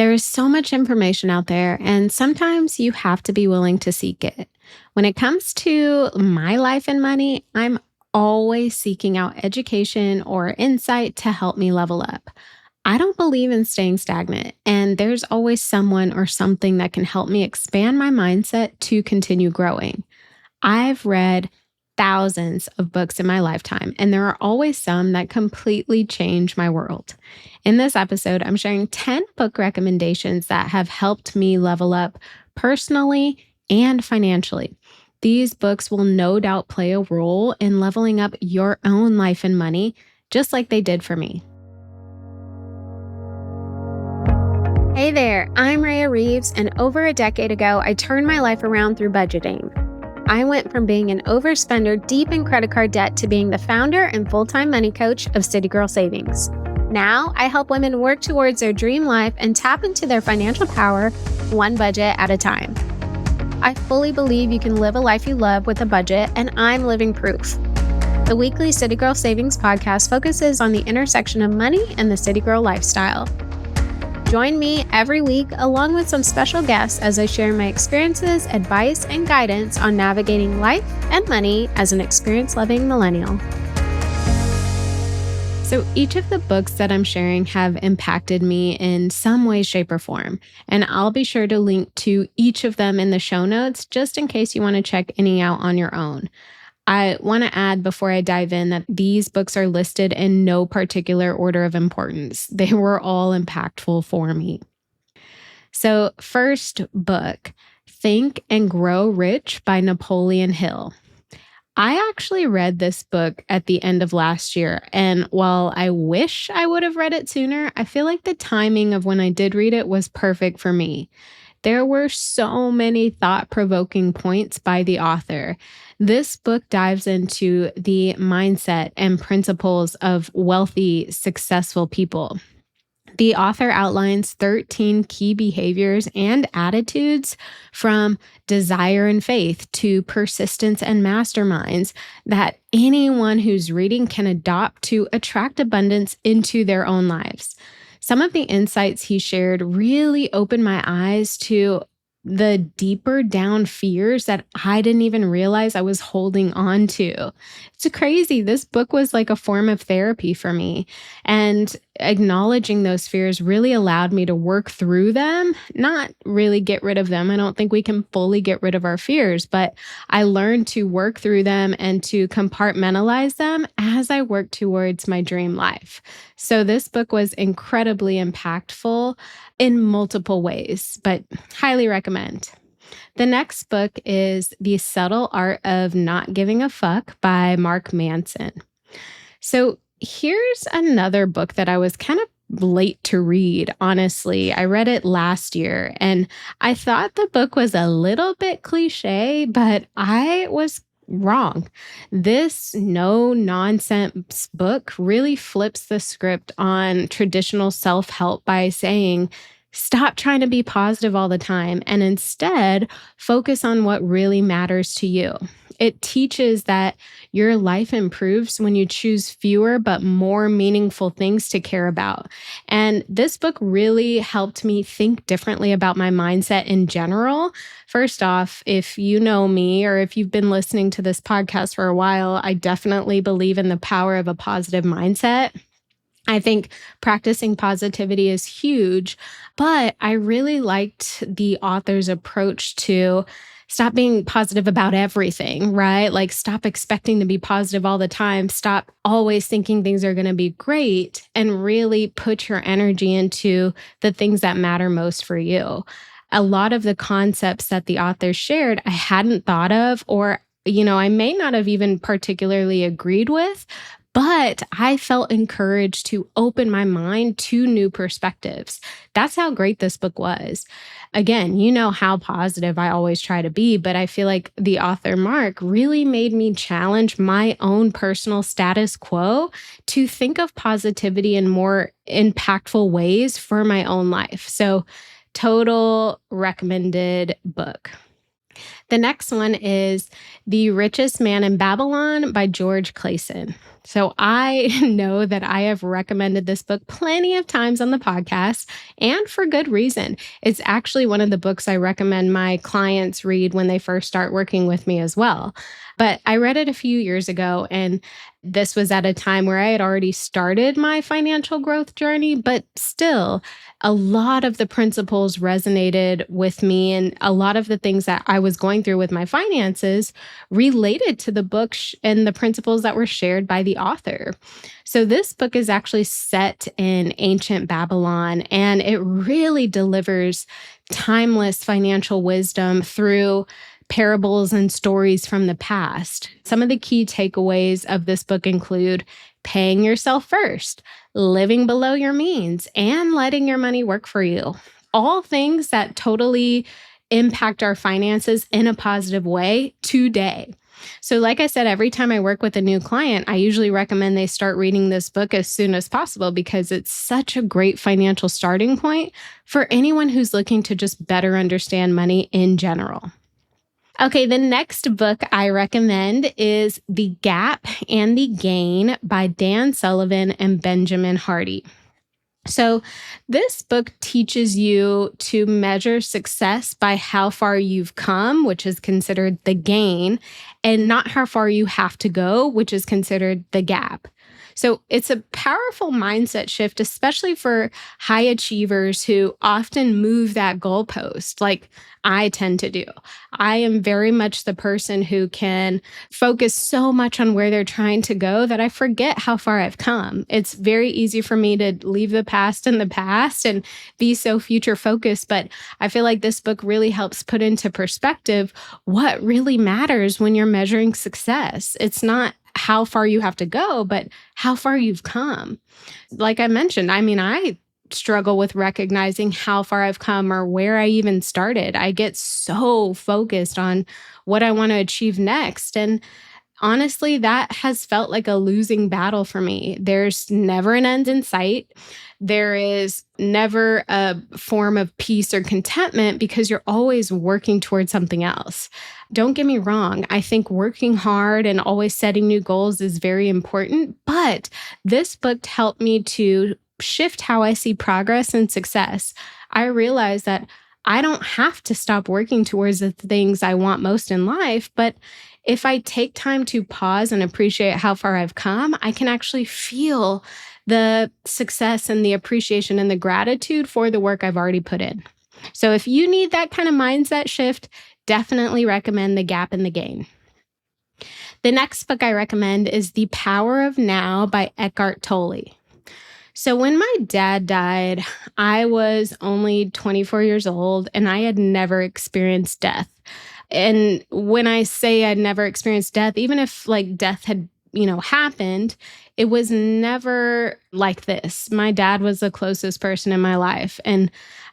There is so much information out there, and sometimes you have to be willing to seek it. When it comes to my life and money, I'm always seeking out education or insight to help me level up. I don't believe in staying stagnant, and there's always someone or something that can help me expand my mindset to continue growing. I've read thousands of books in my lifetime, and there are always some that completely change my world. In this episode, I'm sharing 10 book recommendations that have helped me level up personally and financially. These books will no doubt play a role in leveling up your own life and money, just like they did for me. Hey there, I'm Raya Reeves, and over a decade ago, I turned my life around through budgeting. I went from being an overspender deep in credit card debt to being the founder and full-time money coach of City Girl Savings. Now, I help women work towards their dream life and tap into their financial power one budget at a time. I fully believe you can live a life you love with a budget, and I'm living proof. The weekly City Girl Savings podcast focuses on the intersection of money and the City Girl lifestyle. Join me every week along with some special guests as I share my experiences, advice, and guidance on navigating life and money as an experience-loving millennial. So each of the books that I'm sharing have impacted me in some way, shape, or form, and I'll be sure to link to each of them in the show notes just in case you want to check any out on your own. I want to add before I dive in that these books are listed in no particular order of importance. They were all impactful for me. So first book, Think and Grow Rich by Napoleon Hill. I actually read this book at the end of last year, and while I wish I would have read it sooner, I feel like the timing of when I did read it was perfect for me. There were so many thought-provoking points by the author. This book dives into the mindset and principles of wealthy, successful people. The author outlines 13 key behaviors and attitudes from desire and faith to persistence and masterminds that anyone who's reading can adopt to attract abundance into their own lives. Some of the insights he shared really opened my eyes to the deeper down fears that I didn't even realize I was holding on to. It's crazy. This book was like a form of therapy for me. And acknowledging those fears really allowed me to work through them, not really get rid of them. I don't think we can fully get rid of our fears, but I learned to work through them and to compartmentalize them as I work towards my dream life. So this book was incredibly impactful in multiple ways, but highly recommend. The next book is The Subtle Art of Not Giving a Fuck by Mark Manson. So here's another book that I was kind of late to read, honestly. I read it last year and I thought the book was a little bit cliche, but I was wrong. This no-nonsense book really flips the script on traditional self-help by saying, stop trying to be positive all the time and instead focus on what really matters to you. It teaches that your life improves when you choose fewer but more meaningful things to care about. And this book really helped me think differently about my mindset in general. First off, if you know me or if you've been listening to this podcast for a while, I definitely believe in the power of a positive mindset. I think practicing positivity is huge, but I really liked the author's approach to stop being positive about everything, right? Like stop expecting to be positive all the time. Stop always thinking things are going to be great and really put your energy into the things that matter most for you. A lot of the concepts that the author shared, I hadn't thought of, or, I may not have even particularly agreed with, but I felt encouraged to open my mind to new perspectives. That's how great this book was. Again, you know how positive I always try to be, but I feel like the author Mark really made me challenge my own personal status quo to think of positivity in more impactful ways for my own life. So, total recommended book. The next one is The Richest Man in Babylon by George Clason. So I know that I have recommended this book plenty of times on the podcast and for good reason. It's actually one of the books I recommend my clients read when they first start working with me as well. But I read it a few years ago, and this was at a time where I had already started my financial growth journey, but still, a lot of the principles resonated with me, and a lot of the things that I was going through with my finances related to the book and the principles that were shared by the author. So, this book is actually set in ancient Babylon, and it really delivers timeless financial wisdom through parables and stories from the past. Some of the key takeaways of this book include paying yourself first, living below your means, and letting your money work for you. All things that totally impact our finances in a positive way today. So, like I said, every time I work with a new client, I usually recommend they start reading this book as soon as possible because it's such a great financial starting point for anyone who's looking to just better understand money in general. Okay, the next book I recommend is The Gap and the Gain by Dan Sullivan and Benjamin Hardy. So, this book teaches you to measure success by how far you've come, which is considered the gain, and not how far you have to go, which is considered the gap. So, it's a powerful mindset shift, especially for high achievers who often move that goalpost, like I tend to do. I am very much the person who can focus so much on where they're trying to go that I forget how far I've come. It's very easy for me to leave the past in the past and be so future focused. But I feel like this book really helps put into perspective what really matters when you're measuring success. It's not how far you have to go, but how far you've come. Like I mentioned, I struggle with recognizing how far I've come or where I even started. I get so focused on what I want to achieve next. And honestly, that has felt like a losing battle for me. There's never an end in sight. There is never a form of peace or contentment because you're always working towards something else. Don't get me wrong. I think working hard and always setting new goals is very important, but this book helped me to shift how I see progress and success. I realized that I don't have to stop working towards the things I want most in life, but if I take time to pause and appreciate how far I've come, I can actually feel the success and the appreciation and the gratitude for the work I've already put in. So if you need that kind of mindset shift, definitely recommend The Gap and the Gain. The next book I recommend is The Power of Now by Eckhart Tolle. So when my dad died, I was only 24 years old and I had never experienced death. And when I say I'd never experienced death, even if like death had, happened, it was never like this. My dad was the closest person in my life. And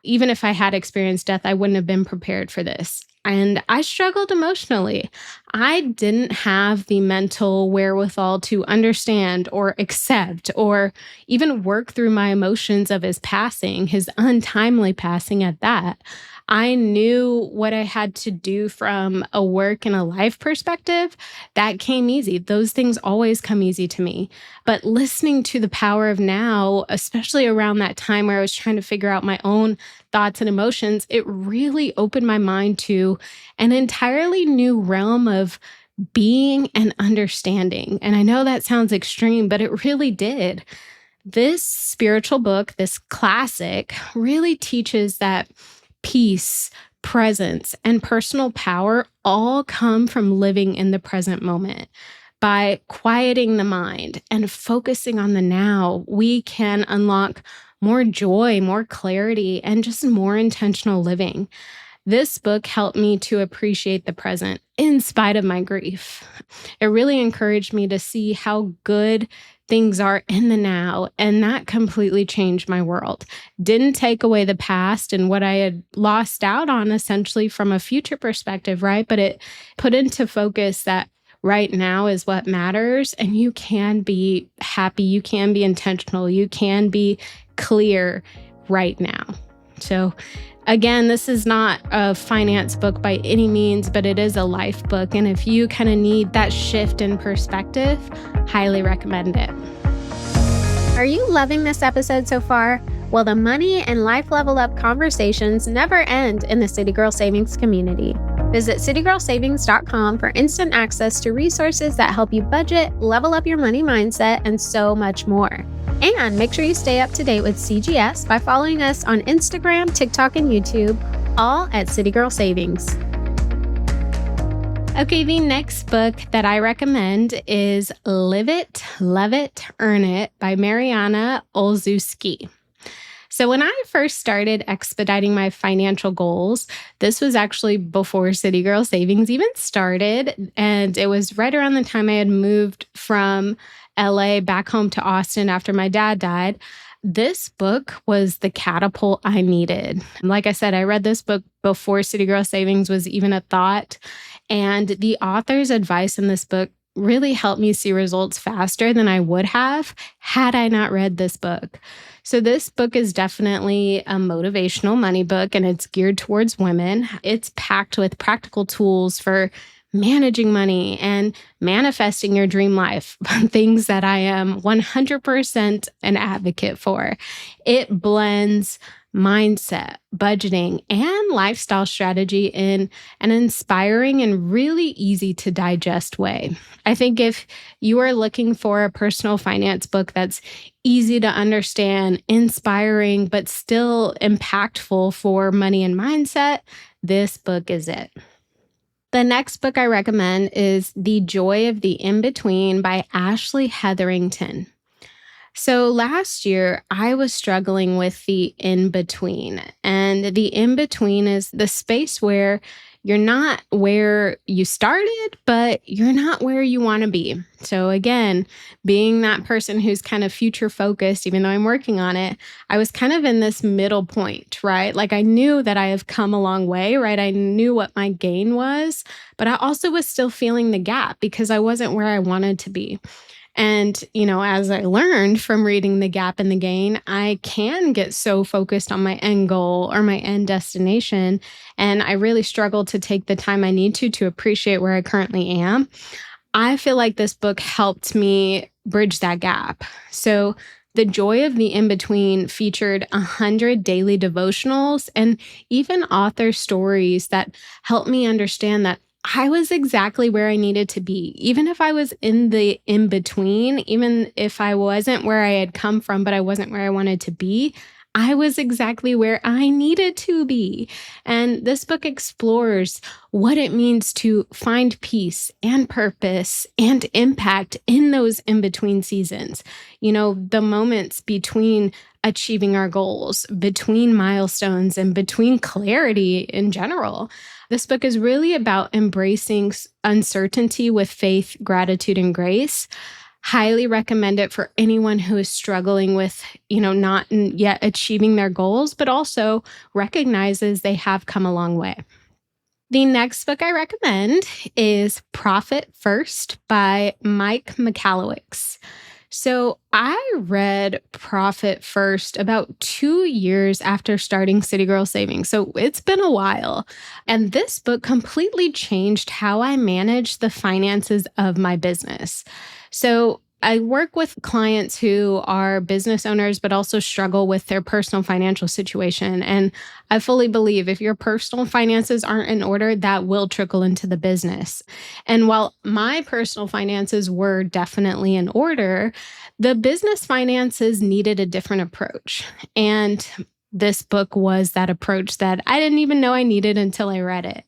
even if I had experienced death, I wouldn't have been prepared for this. And I struggled emotionally. I didn't have the mental wherewithal to understand or accept or even work through my emotions of his passing, his untimely passing at that. I knew what I had to do from a work and a life perspective. That came easy. Those things always come easy to me. But listening to The Power of Now, especially around that time where I was trying to figure out my own thoughts and emotions, it really opened my mind to an entirely new realm of being and understanding. And I know that sounds extreme, but it really did. This spiritual book, this classic, really teaches that peace, presence, and personal power all come from living in the present moment. By quieting the mind and focusing on the now, we can unlock more joy, more clarity, and just more intentional living. This book helped me to appreciate the present in spite of my grief. It really encouraged me to see how good things are in the now, and that completely changed my world. Didn't take away the past and what I had lost out on essentially from a future perspective, right? But it put into focus that right now is what matters, and you can be happy, you can be intentional, you can be clear right now. So Again, this is not a finance book by any means, but it is a life book. And if you kind of need that shift in perspective, highly recommend it. Are you loving this episode so far? Well, the money and life level up conversations never end in the City Girl Savings community. Visit citygirlsavings.com for instant access to resources that help you budget, level up your money mindset, and so much more. And make sure you stay up to date with CGS by following us on Instagram, TikTok, and YouTube, all at City Girl Savings. Okay, the next book that I recommend is Live It, Love It, Earn It by Mariana Olszewski. So when I first started expediting my financial goals, this was actually before City Girl Savings even started. And it was right around the time I had moved from LA back home to Austin after my dad died. This book was the catapult I needed. Like I said, I read this book before City Girl Savings was even a thought. And the author's advice in this book really helped me see results faster than I would have had I not read this book. So this book is definitely a motivational money book, and it's geared towards women. It's packed with practical tools for managing money and manifesting your dream life, things that I am 100% an advocate for. It blends mindset, budgeting, and lifestyle strategy in an inspiring and really easy to digest way. I think if you are looking for a personal finance book that's easy to understand, inspiring, but still impactful for money and mindset, this book is it. The next book I recommend is The Joy of the In-Between by Ashley Hetherington. So last year, I was struggling with the in-between. And the in-between is the space where you're not where you started, but you're not where you want to be. So again, being that person who's kind of future focused, even though I'm working on it, I was kind of in this middle point, right? Like I knew that I have come a long way, right? I knew what my gain was, but I also was still feeling the gap because I wasn't where I wanted to be. And, as I learned from reading The Gap and the Gain, I can get so focused on my end goal or my end destination. And I really struggle to take the time I need to appreciate where I currently am. I feel like this book helped me bridge that gap. So The Joy of the In-Between featured 100 daily devotionals and even author stories that helped me understand that I was exactly where I needed to be. Even if I was in the in-between, even if I wasn't where I had come from, but I wasn't where I wanted to be, I was exactly where I needed to be. And this book explores what it means to find peace and purpose and impact in those in-between seasons. The moments between achieving our goals, between milestones, and between clarity in general. This book is really about embracing uncertainty with faith, gratitude, and grace. Highly recommend it for anyone who is struggling with, not yet achieving their goals, but also recognizes they have come a long way. The next book I recommend is Profit First by Mike Michalowicz. So I read Profit First about 2 years after starting City Girl Savings. So it's been a while. And this book completely changed how I manage the finances of my business. So I work with clients who are business owners, but also struggle with their personal financial situation. And I fully believe if your personal finances aren't in order, that will trickle into the business. And while my personal finances were definitely in order, the business finances needed a different approach. And this book was that approach that I didn't even know I needed until I read it.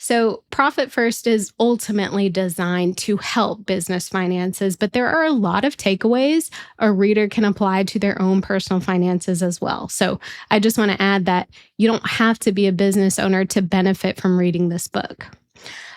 So Profit First is ultimately designed to help business finances, but there are a lot of takeaways a reader can apply to their own personal finances as well. So I just want to add that you don't have to be a business owner to benefit from reading this book.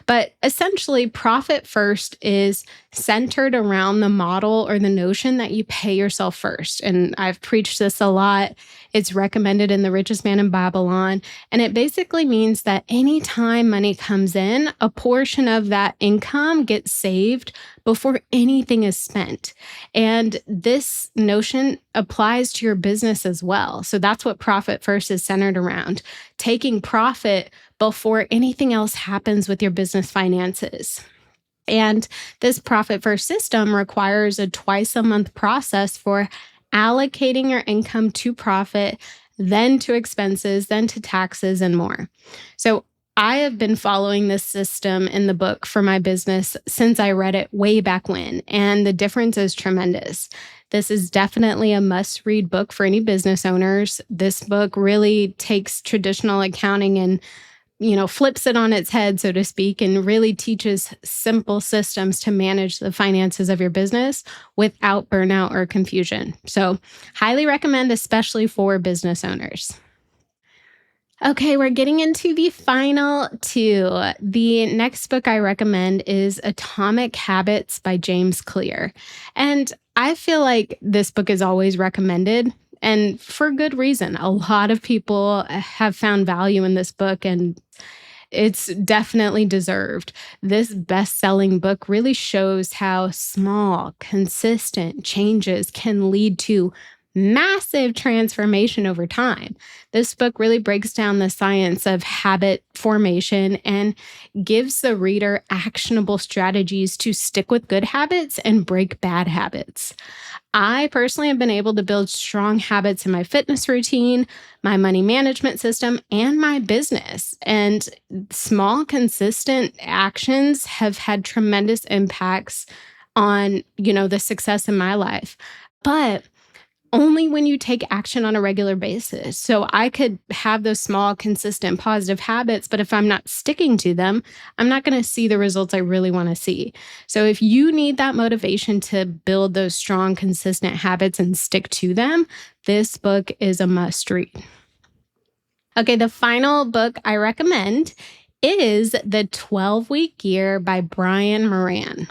But essentially, Profit First is centered around the model or the notion that you pay yourself first. And I've preached this a lot. It's recommended in The Richest Man in Babylon. And it basically means that anytime money comes in, a portion of that income gets saved before anything is spent. And this notion applies to your business as well. So that's what Profit First is centered around, taking profit before anything else happens with your business finances. And this Profit First system requires a twice-a-month process for allocating your income to profit, then to expenses, then to taxes, and more. So I have been following this system in the book for my business since I read it way back when, and the difference is tremendous. This is definitely a must-read book for any business owners. This book really takes traditional accounting and flips it on its head, so to speak, and really teaches simple systems to manage the finances of your business without burnout or confusion. So, highly recommend, especially for business owners. Okay, we're getting into the final two. The next book I recommend is Atomic Habits by James Clear. And I feel like this book is always recommended, and for good reason. A lot of people have found value in this book, and it's definitely deserved. This best-selling book really shows how small, consistent changes can lead to massive transformation over time. This book really breaks down the science of habit formation and gives the reader actionable strategies to stick with good habits and break bad habits. I personally have been able to build strong habits in my fitness routine, my money management system, and my business. And small, consistent actions have had tremendous impacts on, the success in my life. But only when you take action on a regular basis. So I could have those small, consistent, positive habits, but if I'm not sticking to them, I'm not going to see the results I really want to see. So if you need that motivation to build those strong, consistent habits and stick to them, this book is a must read. Okay, the final book I recommend is The 12-Week Year by Brian Moran.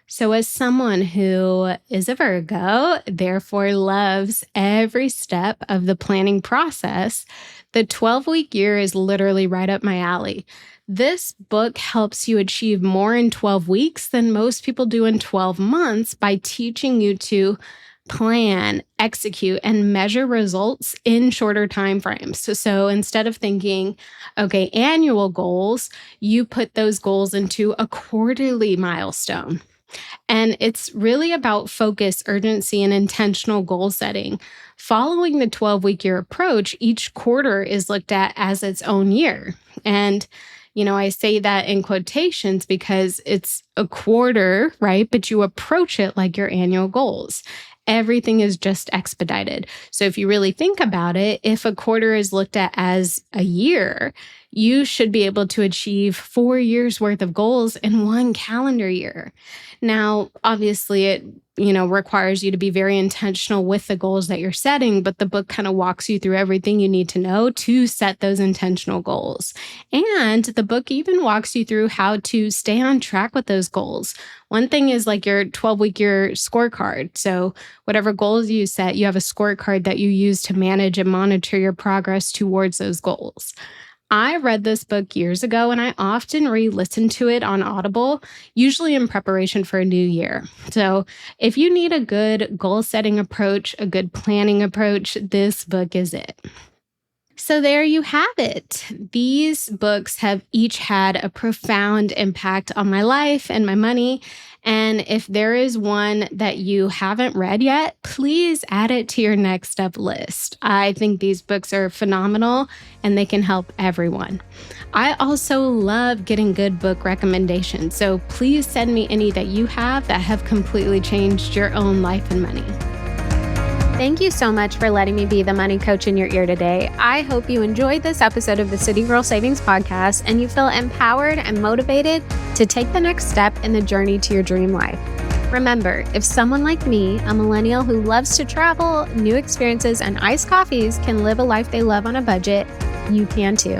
So as someone who is a Virgo, therefore loves every step of the planning process, the 12-week year is literally right up my alley. This book helps you achieve more in 12 weeks than most people do in 12 months by teaching you to plan, execute, and measure results in shorter time frames. So instead of thinking, okay, annual goals, you put those goals into a quarterly milestone. And it's really about focus, urgency, and intentional goal setting. Following the 12-week year approach, each quarter is looked at as its own year. And, I say that in quotations because it's a quarter, right? But you approach it like your annual goals. Everything is just expedited. So if you really think about it, if a quarter is looked at as a year, you should be able to achieve 4 years worth of goals in 1 calendar year. Now, obviously, it requires you to be very intentional with the goals that you're setting, but the book kind of walks you through everything you need to know to set those intentional goals. And the book even walks you through how to stay on track with those goals. One thing is like your 12-week year scorecard. So whatever goals you set, you have a scorecard that you use to manage and monitor your progress towards those goals. I read this book years ago, and I often re-listen to it on Audible, usually in preparation for a new year. So if you need a good goal-setting approach, a good planning approach, this book is it. So there you have it. These books have each had a profound impact on my life and my money. And if there is one that you haven't read yet, please add it to your next step list. I think these books are phenomenal and they can help everyone. I also love getting good book recommendations. So please send me any that you have that have completely changed your own life and money. Thank you so much for letting me be the money coach in your ear today. I hope you enjoyed this episode of the City Girl Savings Podcast and you feel empowered and motivated to take the next step in the journey to your dream life. Remember, if someone like me, a millennial who loves to travel, new experiences, and iced coffees can live a life they love on a budget, you can too.